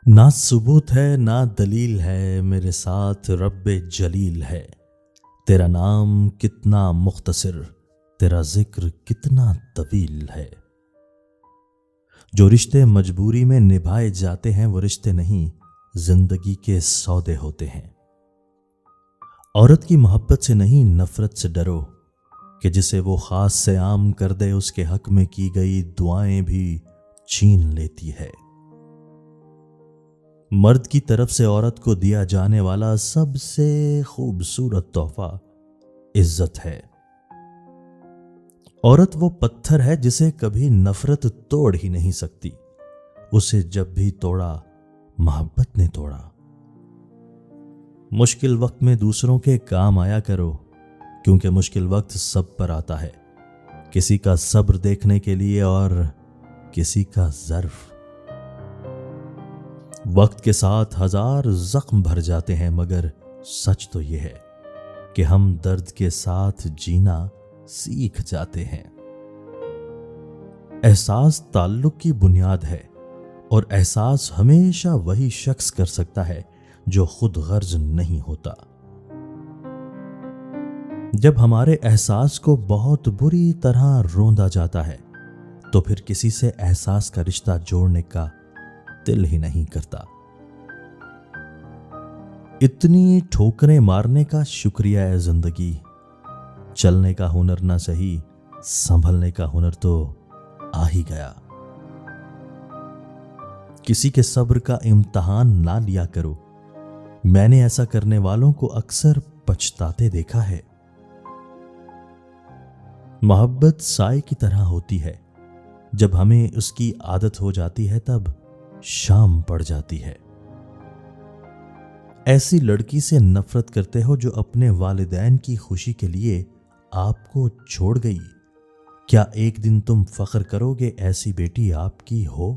ना सबूत है ना दलील है, मेरे साथ रब जलील है। तेरा नाम कितना मुख्तसर, तेरा जिक्र कितना तवील है। जो रिश्ते मजबूरी में निभाए जाते हैं वो रिश्ते नहीं, जिंदगी के सौदे होते हैं। औरत की मोहब्बत से नहीं नफरत से डरो, कि जिसे वो खास से आम कर दे उसके हक में की गई दुआएं भी छीन लेती है। मर्द की तरफ से औरत को दिया जाने वाला सबसे खूबसूरत तोहफा इज्जत है। औरत वो पत्थर है जिसे कभी नफरत तोड़ ही नहीं सकती, उसे जब भी तोड़ा मोहब्बत ने तोड़ा। मुश्किल वक्त में दूसरों के काम आया करो, क्योंकि मुश्किल वक्त सब पर आता है, किसी का सब्र देखने के लिए और किसी का ज़र्फ। वक्त के साथ हजार जख्म भर जाते हैं, मगर सच तो यह है कि हम दर्द के साथ जीना सीख जाते हैं। एहसास ताल्लुक की बुनियाद है, और एहसास हमेशा वही शख्स कर सकता है जो खुद गर्ज नहीं होता। जब हमारे एहसास को बहुत बुरी तरह रोंदा जाता है, तो फिर किसी से एहसास का रिश्ता जोड़ने का दिल ही नहीं करता। इतनी ठोकरें मारने का शुक्रिया है जिंदगी, चलने का हुनर ना सही, संभलने का हुनर तो आ ही गया। किसी के सब्र का इम्तहान ना लिया करो, मैंने ऐसा करने वालों को अक्सर पछताते देखा है। मोहब्बत साए की तरह होती है, जब हमें उसकी आदत हो जाती है तब शाम पड़ जाती है। ऐसी लड़की से नफरत करते हो जो अपने वालिदैन की खुशी के लिए आपको छोड़ गई। क्या एक दिन तुम फख्र करोगे ऐसी बेटी आपकी हो?